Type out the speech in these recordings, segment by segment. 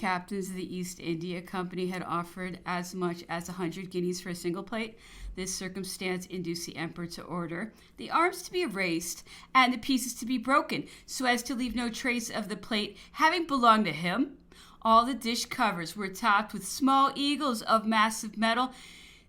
captains of the East India Company had offered as much as 100 guineas for a single plate. This circumstance induced the emperor to order the arms to be erased and the pieces to be broken, so as to leave no trace of the plate having belonged to him. All the dish covers were topped with small eagles of massive metal.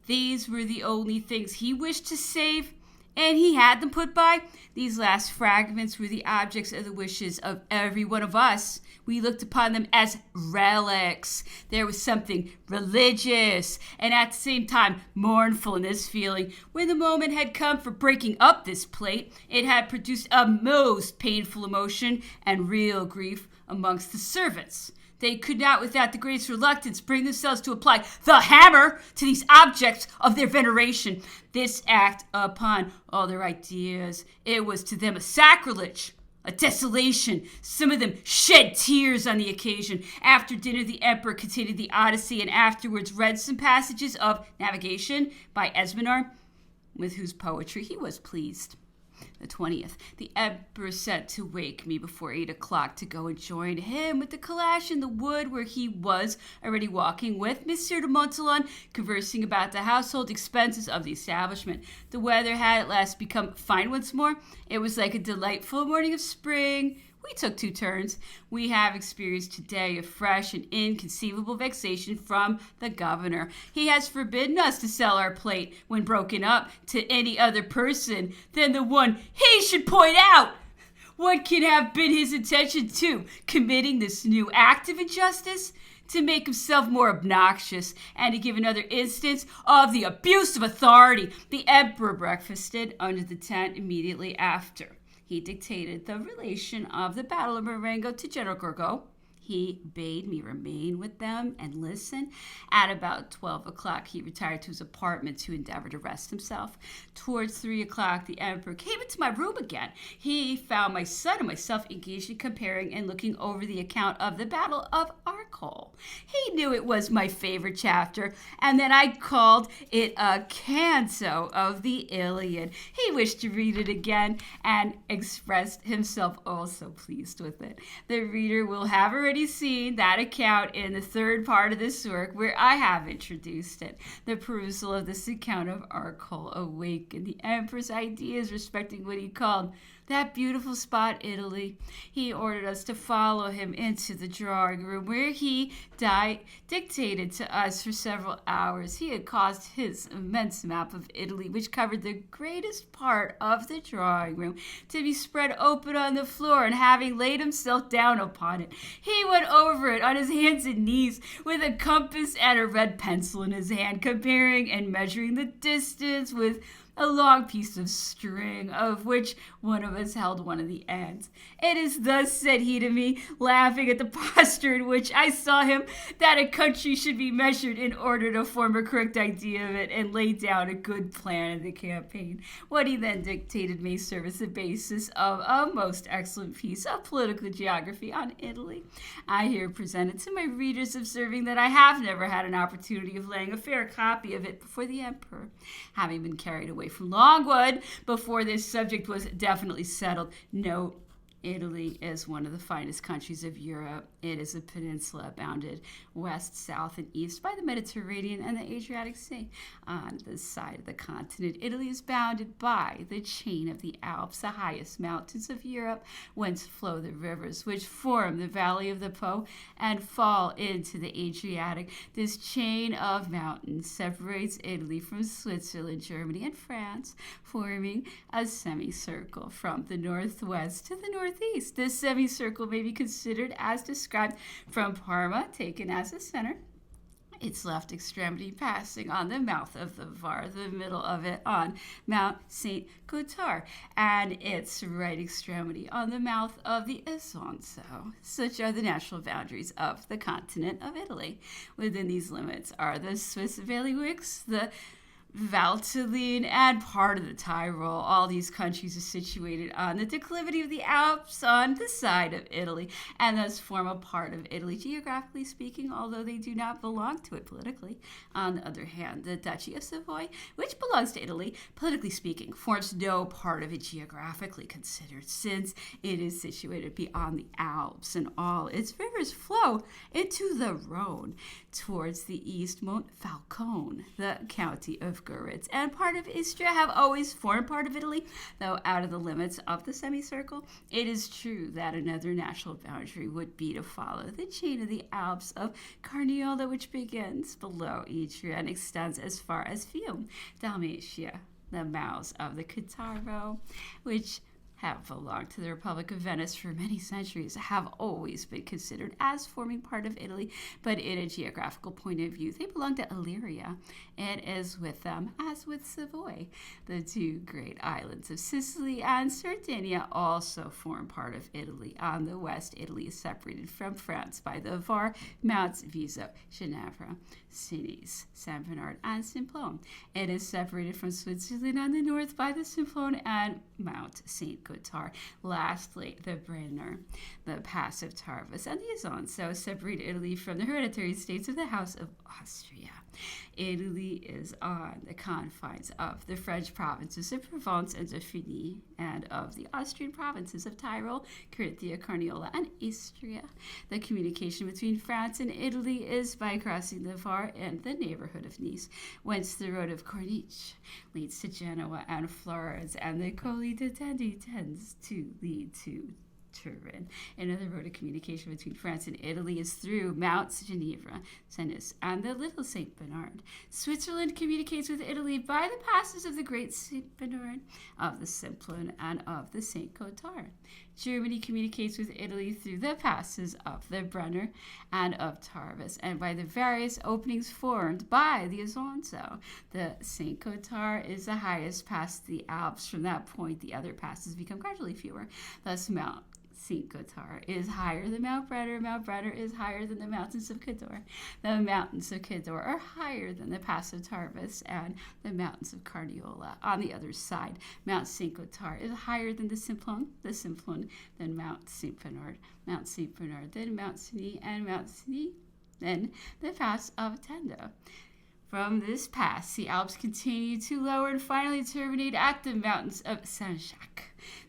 These were the only things he wished to save, and he had them put by. These last fragments were the objects of the wishes of every one of us. We looked upon them as relics. There was something religious and at the same time mournful in this feeling. When the moment had come for breaking up this plate, it had produced a most painful emotion and real grief amongst the servants. They could not, without the greatest reluctance, bring themselves to apply the hammer to these objects of their veneration. This act upon all their ideas, it was to them a sacrilege, a desolation. Some of them shed tears on the occasion. After dinner, the emperor continued the Odyssey and afterwards read some passages of Navigation by Esmenar, with whose poetry he was pleased. The 20th, the emperor sent to wake me before 8 o'clock to go and join him with the calash in the wood, where he was already walking with Monsieur de Montholon, conversing about the household expenses of the establishment. The weather had at last become fine once more. It was like a delightful morning of spring. We took 2 turns. We have experienced today a fresh and inconceivable vexation from the governor. He has forbidden us to sell our plate when broken up to any other person than the one he should point out. What can have been his intention to committing this new act of injustice? To make himself more obnoxious and to give another instance of the abuse of authority. The emperor breakfasted under the tent immediately after. He dictated the relation of the Battle of Marengo to General Gourgaud. He bade me remain with them and listen. At about 12 o'clock, he retired to his apartment to endeavor to rest himself. Towards 3 o'clock, the emperor came into my room again. He found my son and myself engaged in comparing and looking over the account of the Battle of Arcole. He knew it was my favorite chapter, and that I called it a canto of the Iliad. He wished to read it again and expressed himself also pleased with it. The reader will have already seen that account in the 3rd part of this work, where I have introduced it. The perusal of this account of Arcole awakened the emperor's ideas respecting what he called that beautiful spot, Italy. He ordered us to follow him into the drawing room, where he dictated to us for several hours. He had caused his immense map of Italy, which covered the greatest part of the drawing room, to be spread open on the floor, and having laid himself down upon it, he went over it on his hands and knees with a compass and a red pencil in his hand, comparing and measuring the distance with a long piece of string, of which one of us held one of the ends. It is thus, said he to me, laughing at the posture in which I saw him, that a country should be measured in order to form a correct idea of it and lay down a good plan of the campaign. What he then dictated may serve as the basis of a most excellent piece of political geography on Italy. I here present it to my readers, observing that I have never had an opportunity of laying a fair copy of it before the emperor, having been carried away from Longwood before this subject was definitely settled. Note, Italy is one of the finest countries of Europe. It is a peninsula bounded west, south, and east by the Mediterranean and the Adriatic Sea. On the side of the continent, Italy is bounded by the chain of the Alps, the highest mountains of Europe, whence flow the rivers which form the valley of the Po and fall into the Adriatic. This chain of mountains separates Italy from Switzerland, Germany, and France, forming a semicircle from the northwest to the northeast. This semicircle may be considered as described from Parma, taken as a center, its left extremity passing on the mouth of the Var, the middle of it on Mount St. Gothard, and its right extremity on the mouth of the Isonzo. Such are the natural boundaries of the continent of Italy. Within these limits are the Swiss bailiwicks, the Valtelline, and part of the Tyrol. All these countries are situated on the declivity of the Alps on the side of Italy, and thus form a part of Italy, geographically speaking, although they do not belong to it politically. On the other hand, the Duchy of Savoy, which belongs to Italy, politically speaking, forms no part of it geographically considered, since it is situated beyond the Alps, and all its rivers flow into the Rhone. Towards the east, Mont Falcone, the county of Goritz, and part of Istria have always formed part of Italy, though out of the limits of the semicircle. It is true that another national boundary would be to follow the chain of the Alps of Carniola, which begins below Istria and extends as far as Fiume, Dalmatia, the mouths of the Cattaro, which have belonged to the Republic of Venice for many centuries, have always been considered as forming part of Italy, but in a geographical point of view, they belong to Illyria, and is with them as with Savoy. The two great islands of Sicily and Sardinia also form part of Italy. On the west, Italy is separated from France by the Var, Mounts Viso, Ginevra, Sinis, Saint Bernard, and Simplon. It is separated from Switzerland on the north by the Simplon and Mount St. Gothard. Lastly, the Brenner, the Pass of Tarbes, and the Isonzo separate Italy from the hereditary states of the House of Austria. Italy is on the confines of the French provinces of Provence and Dauphiny, and of the Austrian provinces of Tyrol, Carinthia, Carniola, and Istria. The communication between France and Italy is by crossing the Var and the neighborhood of Nice, whence the road of Corniche leads to Genoa and Florence, and the Colli de Tendi tends to lead to Turin. Another road of communication between France and Italy is through Mounts Ginevra, Cenis, and the Little St. Bernard. Switzerland communicates with Italy by the passes of the Great St. Bernard, of the Simplon, and of the St. Gothard. Germany communicates with Italy through the passes of the Brenner and of Tarbes, and by the various openings formed by the Isonzo. The St. Gothard is the highest pass to the Alps. From that point, the other passes become gradually fewer. Thus, Mount St. Gothard is higher than Mount Brenner. Mount Brenner is higher than the mountains of Cador. The mountains of Cador are higher than the Pass of Tarbes and the mountains of Carniola. On the other side, Mount St. Gothard is higher than the Simplon than Mount St. Bernard, Mount St. Bernard, then Mount Cenis, and Mount Cenis, then the Pass of Tenda. From this pass, the Alps continue to lower and finally terminate at the mountains of Saint-Jacques,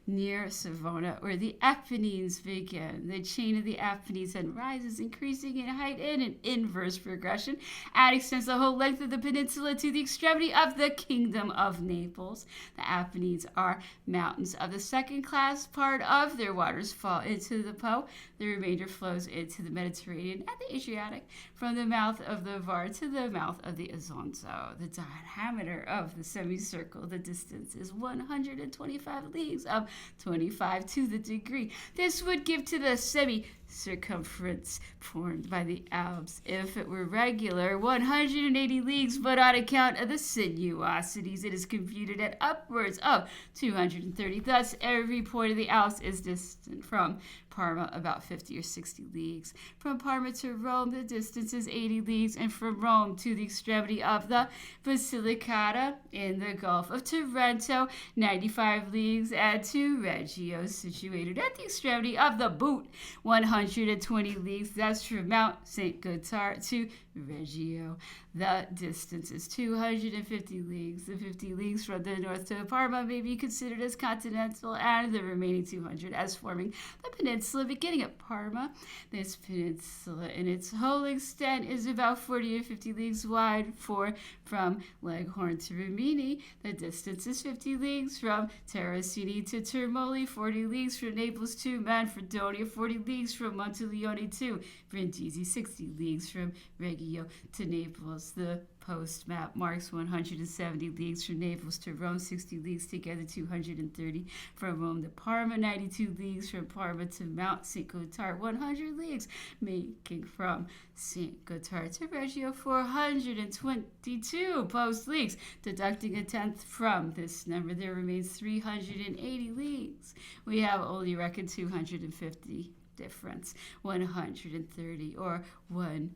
near Savona, where the Apennines begin. The chain of the Apennines then rises, increasing in height in an inverse progression, and extends the whole length of the peninsula to the extremity of the Kingdom of Naples. The Apennines are mountains of the second-class. Part of their waters fall into the Po. The remainder flows into the Mediterranean and the Adriatic, from the mouth of the Var to the mouth of the Isonzo. The diameter of the semicircle, the distance, is 125 leagues, of 25 to the degree. This would give to the semi-circumference formed by the Alps, if it were regular, 180 leagues, but on account of the sinuosities, it is computed at upwards of 230. Thus, every point of the Alps is distant from Parma about 50 or 60 leagues. From Parma to Rome, the distance is 80 leagues, and from Rome to the extremity of the Basilicata in the Gulf of Taranto, 95 leagues, and to Reggio, situated at the extremity of the Boot, 120 leagues. Thus, from Mount St. Gothard to Reggio, the distance is 250 leagues. The 50 leagues from the north to Parma may be considered as continental, and the remaining 200 as forming the peninsula beginning at Parma. This peninsula in its whole extent is about 40 or 50 leagues wide, for from Leghorn to Rimini, the distance is 50 leagues. From Terracini to Termoli, 40 leagues. From Naples to Manfredonia, 40 leagues. From Monteleone to Brindisi, 60 leagues. From Reggio to Naples, the post map marks 170 leagues. From Naples to Rome, 60 leagues together, 230. From Rome to Parma, 92 leagues. From Parma to Mount St. Gothard, 100 leagues, making from St. Gothard to Reggio 422 post leagues. Deducting a tenth from this number, there remains 380 leagues. We have only reckoned 250 difference, 130 or 1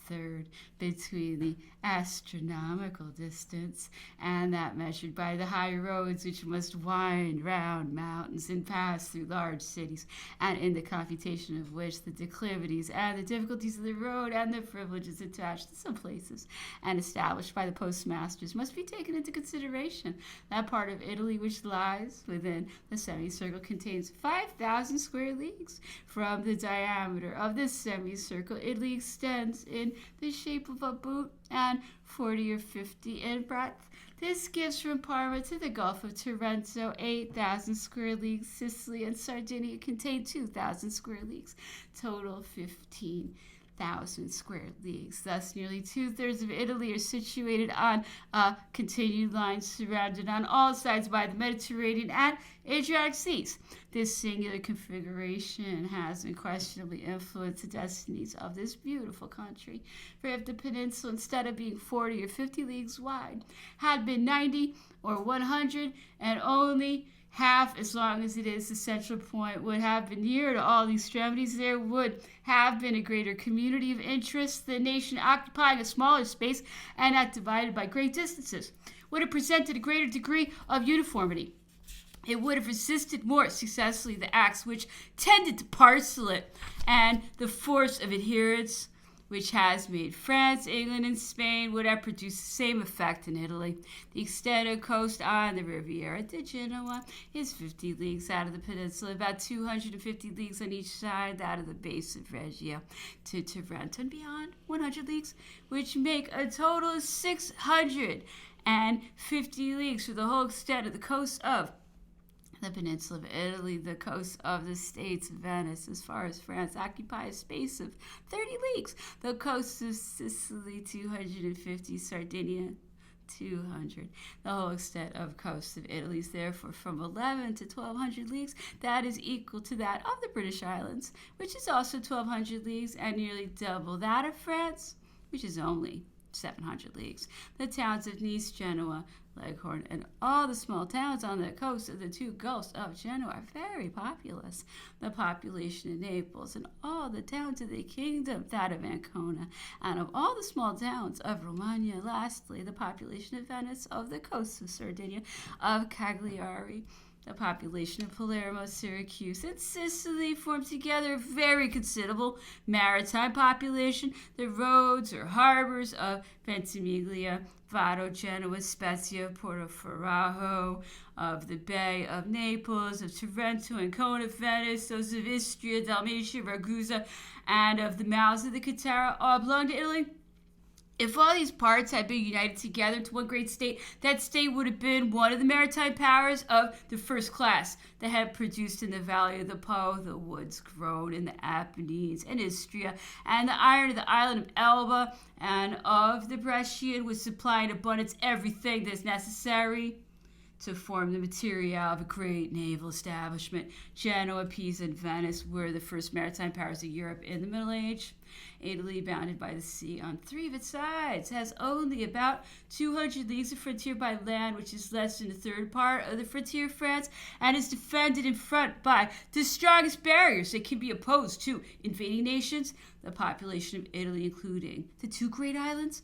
third between the astronomical distance and that measured by the high roads which must wind round mountains and pass through large cities, and in the computation of which the declivities and the difficulties of the road and the privileges attached to some places and established by the postmasters must be taken into consideration. That part of Italy which lies within the semicircle contains 5,000 square leagues. From the diameter of this semicircle, Italy extends in the shape of a boot and 40 or 50 in breadth. This gives from Parma to the Gulf of Taranto 8,000 square leagues. Sicily and Sardinia contain 2,000 square leagues. Total 15,000 square leagues. Thus, nearly two-thirds of Italy are situated on a continued line surrounded on all sides by the Mediterranean and Adriatic seas. This singular configuration has unquestionably influenced the destinies of this beautiful country. For if the peninsula, instead of being 40 or 50 leagues wide, had been 90 or 100 and only half as long as it is, the central point would have been near to all the extremities. There would have been a greater community of interests. The nation occupying a smaller space and not divided by great distances would have presented a greater degree of uniformity. It would have resisted more successfully the acts which tended to parcel it, and the force of adherence which has made France, England, and Spain would have produced the same effect in Italy. The extent of coast on the Riviera di Genoa is 50 leagues out of the peninsula, about 250 leagues on each side, that of the base of Reggio to Taranto, and beyond 100 leagues, which make a total of 650 leagues for the whole extent of the coast of the peninsula of Italy. The coast of the states of Venice, as far as France, occupy a space of 30 leagues. The coast of Sicily, 250, Sardinia, 200. The whole extent of coast of Italy is therefore from 11 to 1,200 leagues. That is equal to that of the British Islands, which is also 1,200 leagues, and nearly double that of France, which is only 700 leagues. The towns of Nice, Genoa, Leghorn, and all the small towns on the coast of the two Gulfs of Genoa are very populous. The population of Naples and all the towns of the kingdom, that of Ancona, and of all the small towns of Romagna. Lastly, the population of Venice, of the coast of Sardinia, of Cagliari, the population of Palermo, Syracuse, and Sicily form together a very considerable maritime population. The roads or harbors of Ventimiglia, Vado, Genoa, Spezia, Portoferrajo, of the Bay of Naples, of Taranto, Ancona, Venice, those of Istria, Dalmatia, Ragusa, and of the mouths of the Catara, all belong to Italy. If all these parts had been united together into one great state, that state would have been one of the maritime powers of the first class that had produced in the valley of the Po the woods grown in the Apennines and Istria, and the iron of the island of Elba and of the Brescian would supply in abundance everything that is necessary to form the material of a great naval establishment. Genoa, Pisa, and Venice were the first maritime powers of Europe in the Middle Age. Italy, bounded by the sea on three of its sides, has only about 200 leagues of frontier by land, which is less than a third part of the frontier of France, and is defended in front by the strongest barriers that can be opposed to invading nations. The population of Italy, including the two great islands,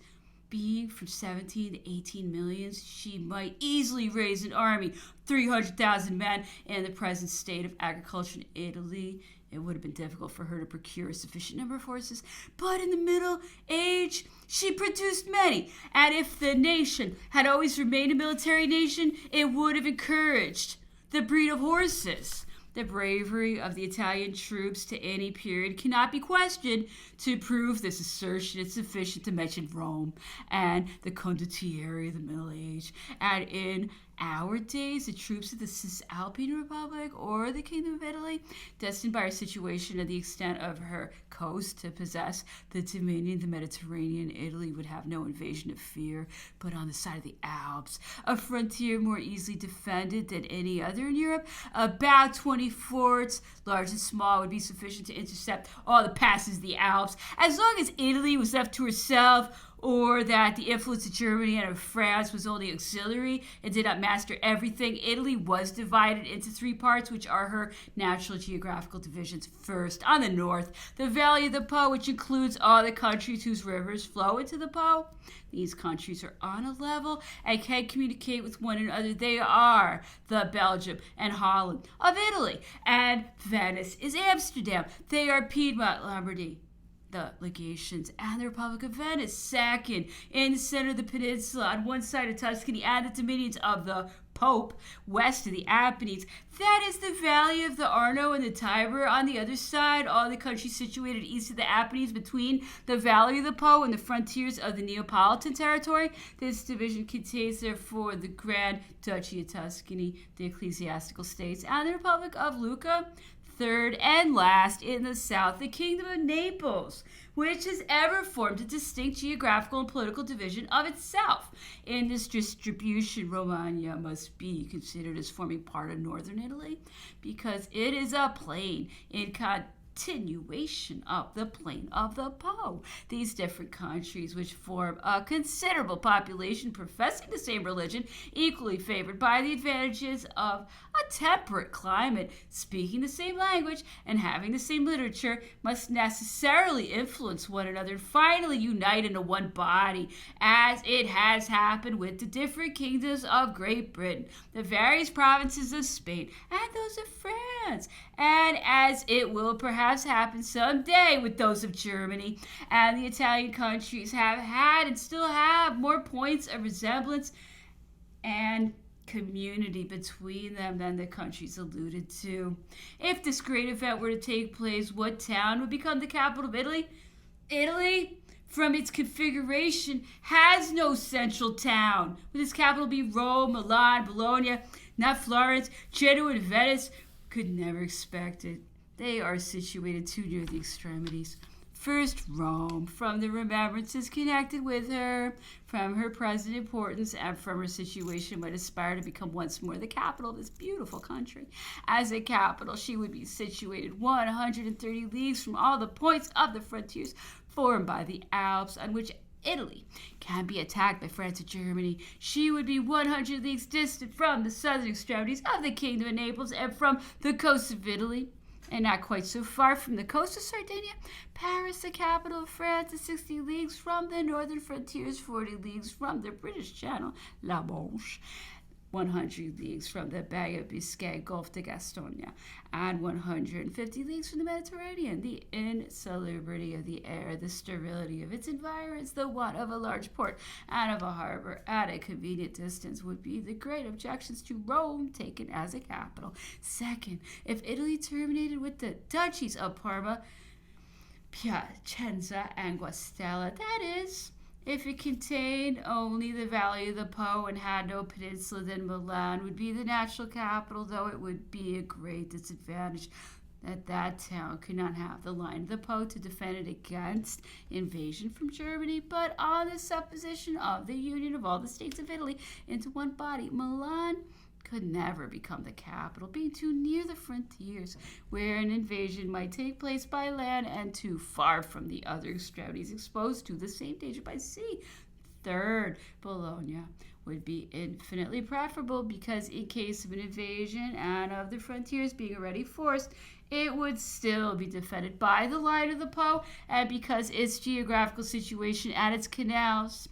being from 17 to 18 millions, she might easily raise an army, 300,000 men. In the present state of agriculture in Italy, it would have been difficult for her to procure a sufficient number of horses, but in the Middle Age, she produced many, and if the nation had always remained a military nation, it would have encouraged the breed of horses. The bravery of the Italian troops to any period cannot be questioned. To prove this assertion, it's sufficient to mention Rome and the condottieri of the Middle Age. And in our days, the troops of the Cisalpine Republic or the Kingdom of Italy, destined by her situation and the extent of her coast to possess the dominion of the Mediterranean, Italy would have no invasion of fear, but on the side of the Alps, a frontier more easily defended than any other in Europe. About 20 forts, large and small, would be sufficient to intercept all the passes of the Alps. As long as Italy was left to herself, or that the influence of Germany and of France was only auxiliary and did not master everything. Italy was divided into three parts, which are her natural geographical divisions. First, on the north, the Valley of the Po, which includes all the countries whose rivers flow into the Po. These countries are on a level and can communicate with one another. They are the Belgium and Holland of Italy, and Venice is Amsterdam. They are Piedmont, Lombardy, the legations, and the Republic of Venice. Second, in the center of the peninsula, on one side of Tuscany, and the dominions of the Pope, west of the Apennines. That is the valley of the Arno and the Tiber. On the other side, all the countries situated east of the Apennines between the valley of the Po and the frontiers of the Neapolitan territory. This division contains, therefore, the Grand Duchy of Tuscany, the ecclesiastical states, and the Republic of Lucca. Third and last, in the south, the Kingdom of Naples, which has ever formed a distinct geographical and political division of itself. In this distribution, Romagna must be considered as forming part of northern Italy because it is a plain in continuation of the plain of the Po. These different countries, which form a considerable population professing the same religion, equally favored by the advantages of a temperate climate, speaking the same language, and having the same literature, must necessarily influence one another and finally unite into one body, as it has happened with the different kingdoms of Great Britain, the various provinces of Spain, and those of France, and as it will perhaps happen someday with those of Germany. And the Italian countries have had and still have more points of resemblance and community between them than the countries alluded to. If this great event were to take place, what town would become the capital of Italy? Italy, from its configuration, has no central town. Would its capital be Rome, Milan, Bologna, not Florence, Genoa, and Venice? Could never expect it. They are situated too near the extremities. First, Rome, from the remembrances connected with her, from her present importance, and from her situation, might aspire to become once more the capital of this beautiful country. As a capital, she would be situated 130 leagues from all the points of the frontiers formed by the Alps, on which Italy can be attacked by France and Germany. She would be 100 leagues distant from the southern extremities of the Kingdom of Naples and from the coast of Italy, and not quite so far from the coast of Sardinia. Paris, the capital of France, is 60 leagues from the northern frontiers, 40 leagues from the British Channel, La Manche, 100 leagues from the Bay of Biscay, Gulf de Gastonia, and 150 leagues from the Mediterranean. The insalubrity of the air, the sterility of its environs, the want of a large port and of a harbor at a convenient distance would be the great objections to Rome taken as a capital. Second, if Italy terminated with the duchies of Parma, Piacenza, and Guastella, that is, if it contained only the Valley of the Po and had no peninsula, then Milan would be the natural capital, though it would be a great disadvantage that that town could not have the line of the Po to defend it against invasion from Germany. But on the supposition of the union of all the states of Italy into one body, Milan could never become the capital, being too near the frontiers, where an invasion might take place by land, and too far from the other extremities, exposed to the same danger by sea. Third, Bologna would be infinitely preferable, because in case of an invasion and of the frontiers being already forced, it would still be defended by the line of the Po, and because its geographical situation and its canals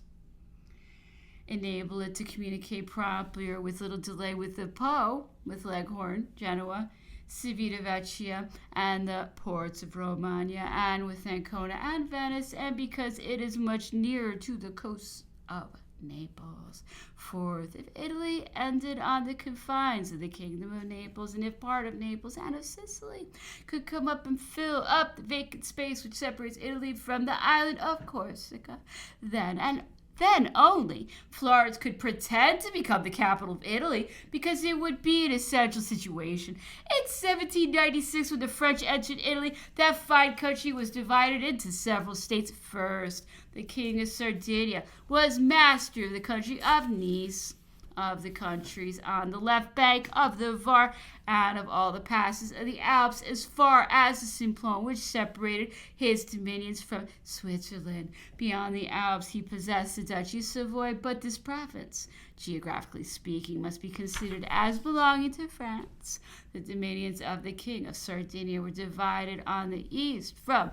enable it to communicate promptly or with little delay with the Po, with Leghorn, Genoa, Civitavecchia, and the ports of Romagna, and with Ancona and Venice, and because it is much nearer to the coasts of Naples. Fourth, if Italy ended on the confines of the Kingdom of Naples, and if part of Naples and of Sicily could come up and fill up the vacant space which separates Italy from the island of Corsica, then only Florence could pretend to become the capital of Italy, because it would be an essential situation. In 1796, when the French entered Italy, that fine country was divided into several states. First, the King of Sardinia was master of the country of Nice, of the countries on the left bank of the Var and of all the passes of the Alps as far as the Simplon, which separated his dominions from Switzerland. Beyond the Alps, he possessed the Duchy of Savoy, but this province, geographically speaking, must be considered as belonging to France. The dominions of the King of Sardinia were divided on the east from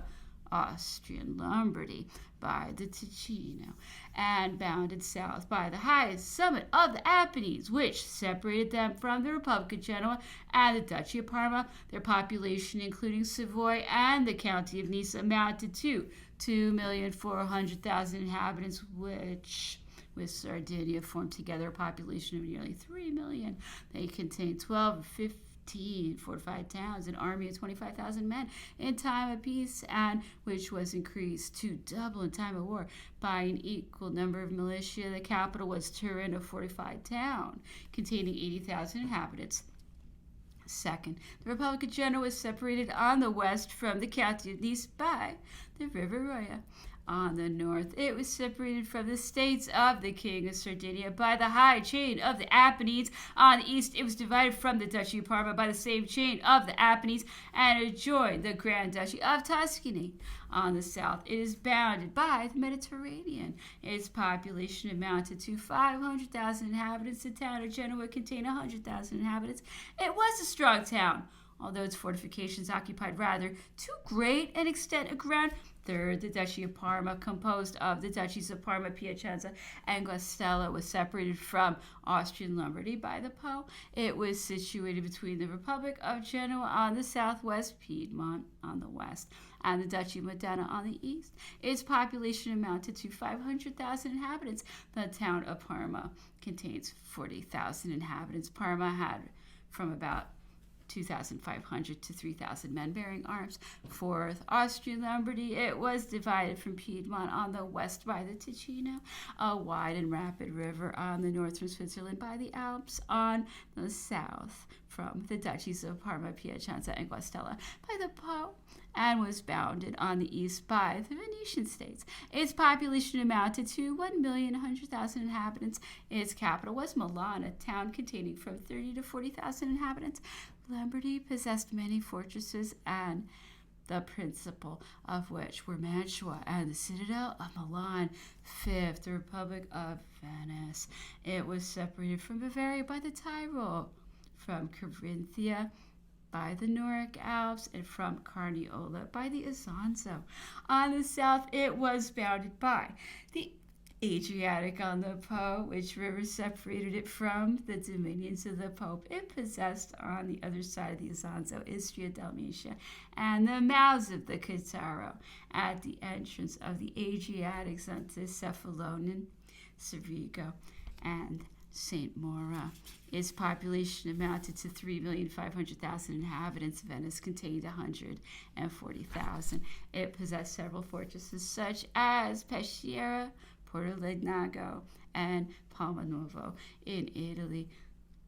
Austrian Lombardy by the Ticino, and bounded south by the highest summit of the Apennines, which separated them from the Republic of Genoa and the Duchy of Parma. Their population, including Savoy and the county of Nice, amounted to 2,400,000 inhabitants, which with Sardinia formed together a population of nearly 3 million. They contained 12 or 15 fortified towns, an army of 25,000 men in time of peace, and which was increased to double in time of war by an equal number of militia. The capital was Turin, a fortified town containing 80,000 inhabitants. Second, the Republic of Genoa was separated on the west from the county of Nice by the River Roya. On the north, it was separated from the states of the King of Sardinia by the high chain of the Apennines. On the east, it was divided from the Duchy of Parma by the same chain of the Apennines and adjoined the Grand Duchy of Tuscany. On the south, it is bounded by the Mediterranean. Its population amounted to 500,000 inhabitants. The town of Genoa contained 100,000 inhabitants. It was a strong town, although its fortifications occupied rather too great an extent of ground. Third, the Duchy of Parma, composed of the Duchies of Parma, Piacenza, and Guastella, was separated from Austrian Lombardy by the Po. It was situated between the Republic of Genoa on the southwest, Piedmont on the west, and the Duchy of Modena on the east. Its population amounted to 500,000 inhabitants. The town of Parma contains 40,000 inhabitants. Parma had from about 2,500 to 3,000 men bearing arms. Fourth, Austrian Lombardy. It was divided from Piedmont on the west by the Ticino, a wide and rapid river on the north from Switzerland by the Alps, on the south from the Duchies of Parma, Piacenza, and Guastella by the Po, and was bounded on the east by the Venetian states. Its population amounted to 1,100,000 inhabitants. Its capital was Milan, a town containing from 30 to 40,000 inhabitants. Lombardy possessed many fortresses, and the principal of which were Mantua and the citadel of Milan. Fifth, the Republic of Venice. It was separated from Bavaria by the Tyrol, from Carinthia by the Noric Alps, and from Carniola by the Isonzo. On the south, it was bounded by the Adriatic on the Po, which river separated it from the dominions of the Pope. It possessed on the other side of the Isonzo, Istria, Dalmatia, and the mouths of the Cataro at the entrance of the Adriatic unto Cephalonin, Cerigo, and St. Maura. Its population amounted to 3,500,000 inhabitants. Venice contained 140,000. It possessed several fortresses such as Peschiera, Porto Legnago, and Palmanuovo in Italy,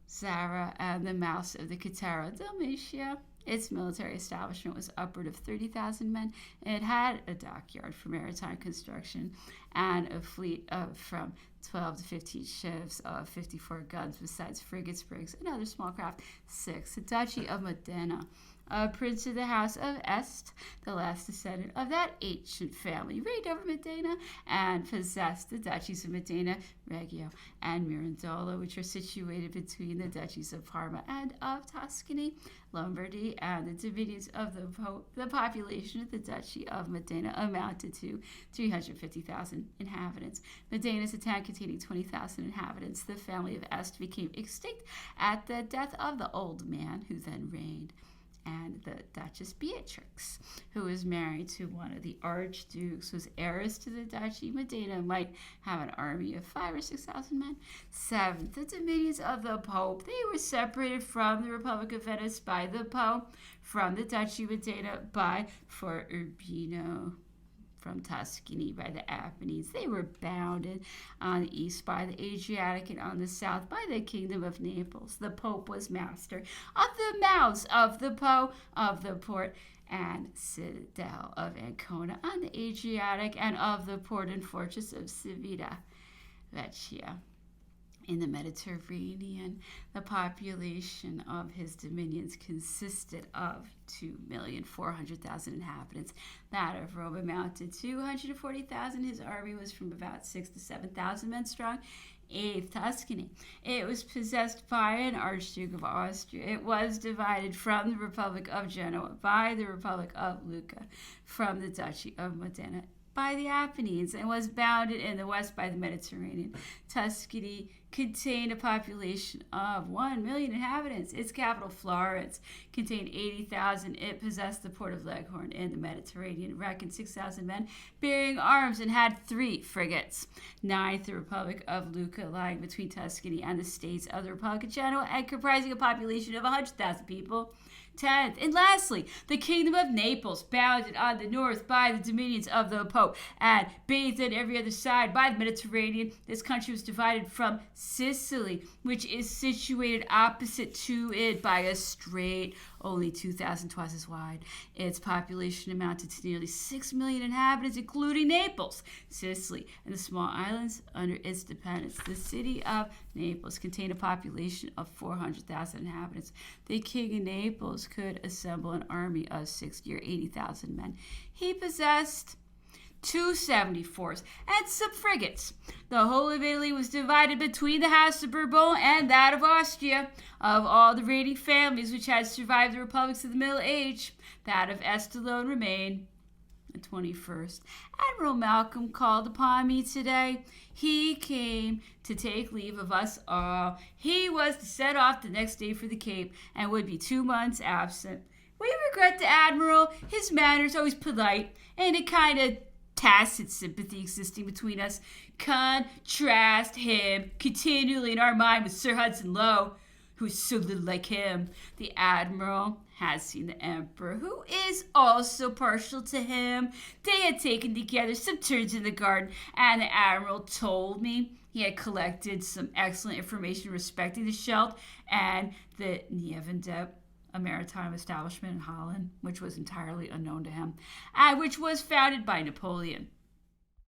Zara, and the mouths of the Cataro, Dalmatia. Its military establishment was upward of 30,000 men. It had a dockyard for maritime construction and a fleet of from 12 to 15 ships of 54 guns, besides frigates, brigs, and other small craft. 6. The Duchy of Modena. A prince of the house of Este, the last descendant of that ancient family, reigned over Modena and possessed the duchies of Modena, Reggio, and Mirandola, which are situated between the duchies of Parma and of Tuscany, Lombardy, and the dominions of the Pope. The population of the Duchy of Modena amounted to 350,000 inhabitants. Modena is a town containing 20,000 inhabitants. The family of Este became extinct at the death of the old man who then reigned, and the Duchess Beatrix, who was married to one of the archdukes, was heiress to the duchy. Modena might have an army of 5,000 or 6,000 men. 7. The dominions of the Pope. They were separated from the Republic of Venice by the Pope, from the Duchy of Modena by Fort Urbino, from Tuscany by the Apennines. They were bounded on the east by the Adriatic and on the south by the Kingdom of Naples. The Pope was master of the mouths of the Po, of the port and citadel of Ancona on the Adriatic, and of the port and fortress of Civita Vecchia. In the Mediterranean, the population of his dominions consisted of 2,400,000 inhabitants. That of Rome amounted to 240,000. His army was from about 6,000 to 7,000 men strong. Eighth, Tuscany. It was possessed by an Archduke of Austria. It was divided from the Republic of Genoa by the Republic of Lucca, from the Duchy of Modena by the Apennines, and was bounded in the west by the Mediterranean. Tuscany contained a population of 1 million inhabitants. Its capital, Florence, contained 80,000. It possessed the port of Leghorn in the Mediterranean, reckoned 6,000 men bearing arms, and had 3 frigates. Ninth, the Republic of Lucca, lying between Tuscany and the states of the Republic of Genoa, and comprising a population of 100,000 people. 10th, and lastly, the kingdom of Naples, bounded on the north by the dominions of the Pope, and bathed on every other side by the Mediterranean. This country was divided from Sicily, which is situated opposite to it by a strait only 2,000 twice as wide. Its population amounted to nearly 6 million inhabitants, including Naples, Sicily, and the small islands under its dependence. The city of Naples contained a population of 400,000 inhabitants. The king of Naples could assemble an army of 60 or 80,000 men. He possessed 274s and some frigates. The whole of Italy was divided between the House of Bourbon and that of Austria. Of all the reigning families which had survived the republics of the Middle Age, that of Este alone remained. The 21st, Admiral Malcolm called upon me today. He came to take leave of us all. He was to set off the next day for the Cape and would be 2 months absent. We regret the Admiral. His manners always polite, and a kind of tacit sympathy existing between us. Contrast him continually in our mind with Sir Hudson Lowe, who is so little like him. The Admiral has seen the Emperor, who is also partial to him. They had taken together some turns in the garden, and the Admiral told me he had collected some excellent information respecting the Scheldt and the Nieuwendyp, a maritime establishment in Holland, which was entirely unknown to him, and which was founded by Napoleon.